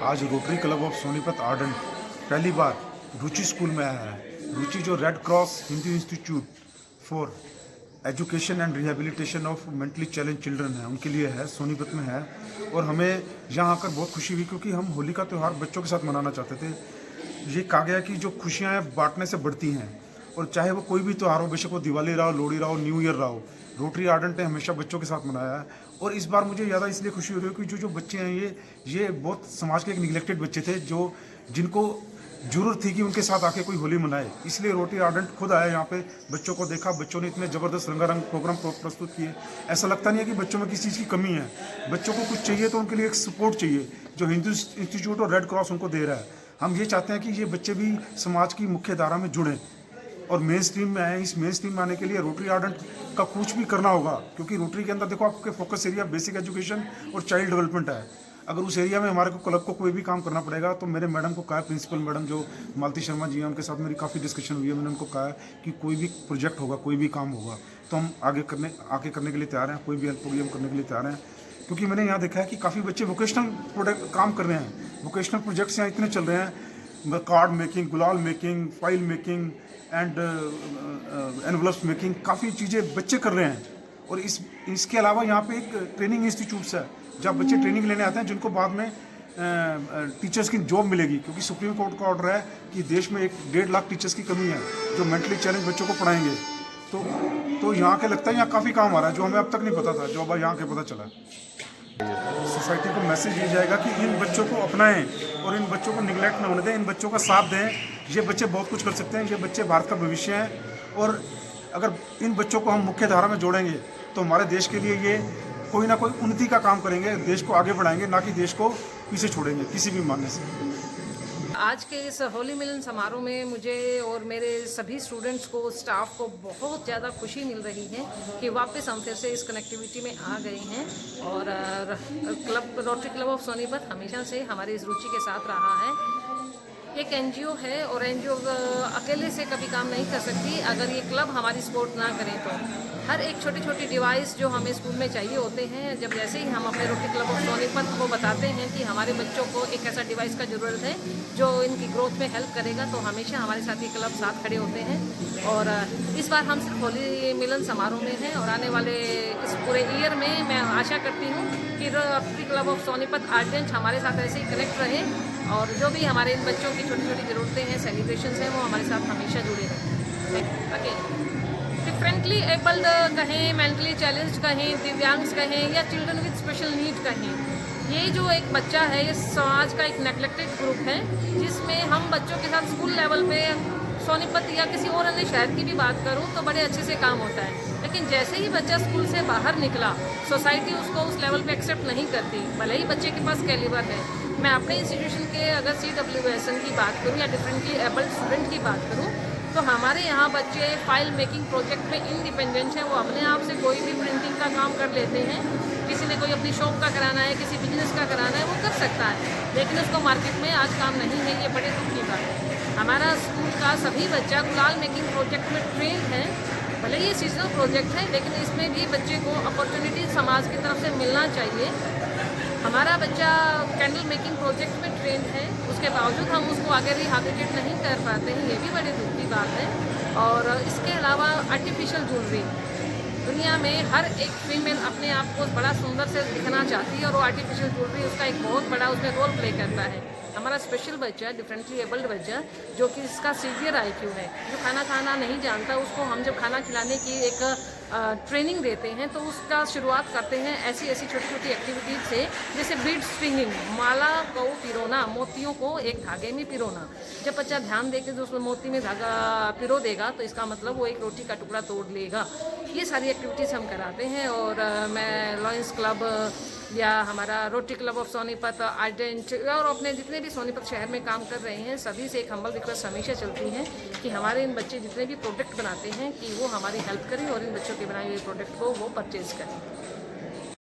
आज rotary club of Sonipat ardent पहली बार रुचि school में आया है। रुचि जो red cross Hindu institute for education and rehabilitation of mentally challenge children है, उनके लिए है, सोनीपत में है। और हमें यहाँ आकर बहुत खुशी हुई क्योंकि हम होली का त्यौहार बच्चों के साथ मनाना चाहते थे। ये कहा गया कि जो खुशियाँ हैं बांटने से बढ़ती हैं, और चाहे वो कोई भी त्यौहार हो, बेशक वो दिवाली रहा हो, लोहड़ी रहा हो, न्यू ईयर रहा हो, रोटरी आर्डेंट ने हमेशा बच्चों के साथ मनाया है। और इस बार मुझे ज़्यादा इसलिए खुशी हो रही है कि जो जो बच्चे हैं ये बहुत समाज के एक निगलेक्टेड बच्चे थे, जो जिनको जरूरत थी कि उनके साथ आके कोई होली मनाए। इसलिए रोटरी आर्डेंट खुद आया यहाँ पे, बच्चों को देखा, बच्चों ने इतने ज़बरदस्त रंगारंग प्रोग्राम प्रस्तुत किए। ऐसा लगता नहीं है कि बच्चों में किसी चीज़ की कमी है। बच्चों को कुछ चाहिए तो उनके लिए एक सपोर्ट चाहिए, जो हिंदू इंस्टीट्यूट और रेड क्रॉस उनको दे रहा है। हम ये चाहते हैं कि ये बच्चे भी समाज की मुख्य धारा में जुड़ें और मेन स्ट्रीम में आए। इस मेन स्ट्रीम में आने के लिए रोटरी आर्डेंट का कुछ भी करना होगा, क्योंकि रोटरी के अंदर देखो आपके फोकस एरिया बेसिक एजुकेशन और चाइल्ड डेवलपमेंट है। अगर उस एरिया में हमारे को क्लब को कोई भी काम करना पड़ेगा तो मेरे मैडम को कहा है, प्रिंसिपल मैडम जो मालती शर्मा जी हैं, उनके साथ मेरी काफ़ी डिस्कशन हुई है। मैंने उनको कहा है कि कोई भी प्रोजेक्ट होगा, कोई भी काम होगा तो हम आगे करने के लिए तैयार हैं। कोई भी हेल्प होगी हम करने के लिए तैयार हैं, क्योंकि मैंने यहाँ देखा है कि काफ़ी बच्चे वोकेशनल प्रोडक्ट काम कर रहे हैं। वोकेशनल प्रोजेक्ट्स यहाँ इतने चल रहे हैं, कार्ड मेकिंग, गुलाल making, file making and envelopes making, काफ़ी चीज़ें बच्चे कर रहे हैं। और इसके अलावा यहाँ पे एक ट्रेनिंग इंस्टीट्यूट्स है जहाँ बच्चे ट्रेनिंग लेने आते हैं, जिनको बाद में टीचर्स की जॉब मिलेगी, क्योंकि सुप्रीम कोर्ट का ऑर्डर है कि देश में 1.5 लाख टीचर्स की कमी है जो मेंटली चैलेंज बच्चों को पढ़ाएंगे। तो यहाँ के लगता है यहाँ काफ़ी काम आ रहा है, जो हमें अब तक नहीं पता था, जो अब यहाँ के पता चला। सोसाइटी को मैसेज दिया जाएगा कि इन बच्चों को अपनाएं और इन बच्चों को निगलेक्ट ना होने दें, इन बच्चों का साथ दें। ये बच्चे बहुत कुछ कर सकते हैं, ये बच्चे भारत का भविष्य हैं। और अगर इन बच्चों को हम मुख्य धारा में जोड़ेंगे तो हमारे देश के लिए ये कोई ना कोई उन्नति का काम करेंगे, देश को आगे बढ़ाएंगे, ना कि देश को पीछे छोड़ेंगे किसी भी मामले से। आज के इस होली मिलन समारोह में मुझे और मेरे सभी स्टूडेंट्स को, स्टाफ को बहुत ज़्यादा खुशी मिल रही है कि वापस हम फिर से इस कनेक्टिविटी में आ गए हैं। और रोटरी क्लब ऑफ सोनीपत हमेशा से हमारी इस रुचि के साथ रहा है। एक एनजीओ है और एनजीओ अकेले से कभी काम नहीं कर सकती अगर ये क्लब हमारी सपोर्ट ना करें। तो हर एक छोटी छोटी डिवाइस जो हमें स्कूल में चाहिए होते हैं, जब जैसे ही हम अपने रोटरी क्लब ऑफ सोनीपत को बताते हैं कि हमारे बच्चों को एक ऐसा डिवाइस का ज़रूरत है जो इनकी ग्रोथ में हेल्प करेगा, तो हमेशा हमारे साथ ये क्लब साथ खड़े होते हैं। और इस बार हम सिर्फ होली मिलन समारोह में हैं और आने वाले इस पूरे ईयर में मैं आशा करती हूँ कि rotary club of Sonipat ardent हमारे साथ ऐसे ही कनेक्ट रहे और जो भी हमारे इन बच्चों की छोटी छोटी ज़रूरतें हैं, सेलिब्रेशंस हैं, वो हमारे साथ हमेशा जुड़े रहें। ओके, डिफरेंटली एबल्ड कहें, मेंटली चैलेंज कहें, दिव्यांग कहें या चिल्ड्रन विद स्पेशल नीड कहें, ये जो एक बच्चा है ये समाज का एक नेग्लेक्टेड ग्रुप है, जिसमें हम बच्चों के साथ स्कूल लेवल पे सोनीपत या किसी और अन्य शहर की भी बात करूं तो बड़े अच्छे से काम होता है। लेकिन जैसे ही बच्चा स्कूल से बाहर निकला, सोसाइटी उसको उस लेवल पे एक्सेप्ट नहीं करती, भले ही बच्चे के पास कैलिबर है। मैं अपने इंस्टीट्यूशन के अगर CWSN की बात करूं या डिफरेंटली एबल्ड स्टूडेंट की बात करूं, तो हमारे यहाँ बच्चे फाइल मेकिंग प्रोजेक्ट में इंडिपेंडेंट हैं। वो अपने आप से कोई भी प्रिंटिंग का काम कर लेते हैं। किसी ने कोई अपनी शॉप का कराना है, किसी बिजनेस का कराना है, वो कर सकता है, लेकिन उसको मार्केट में आज काम नहीं है। ये बड़े दुख की बात है। हमारा स्कूल का सभी बच्चा गुलाल मेकिंग प्रोजेक्ट में ट्रेन है। भले ये सीजनल प्रोजेक्ट है, लेकिन इसमें भी बच्चे को अपॉर्चुनिटी समाज की तरफ से मिलना चाहिए। हमारा बच्चा कैंडल मेकिंग प्रोजेक्ट में ट्रेंड है, उसके बावजूद हम उसको आगे रिहैबिलिटेट नहीं कर पाते हैं, ये भी बड़ी दुख की बात है। और इसके अलावा आर्टिफिशियल ज्वेलरी, दुनिया में हर एक फीमेल अपने आप को बड़ा सुंदर से दिखना चाहती है और वो आर्टिफिशियल ज्वेलरी उसका एक बहुत बड़ा उसमें रोल प्ले करता है। हमारा स्पेशल बच्चा, डिफरेंटली एबल्ड बच्चा, जो कि इसका सीवियर IQ है, जो खाना नहीं जानता, उसको हम जब खाना खिलाने की एक ट्रेनिंग देते हैं तो उसका शुरुआत करते हैं ऐसी छोटी छोटी एक्टिविटीज से, जैसे बीड स्ट्रिंगिंग, माला को पिरोना, मोतियों को एक धागे में पिरोना। जब बच्चा ध्यान देकर जो उसमें मोती में धागा पिरो देगा तो इसका मतलब वो एक रोटी का टुकड़ा तोड़ लेगा। ये सारी एक्टिविटीज़ हम कराते हैं। और मैं लॉयंस क्लब या हमारा rotary club of Sonipat ardent और अपने जितने भी सोनीपत शहर में काम कर रहे हैं, सभी से एक हम्बल रिक्वेस्ट हमेशा चलती है कि हमारे इन बच्चे जितने भी प्रोडक्ट बनाते हैं कि वो हमारी हेल्प करें और इन बच्चों के बनाए हुए प्रोडक्ट को वो परचेज़ करें।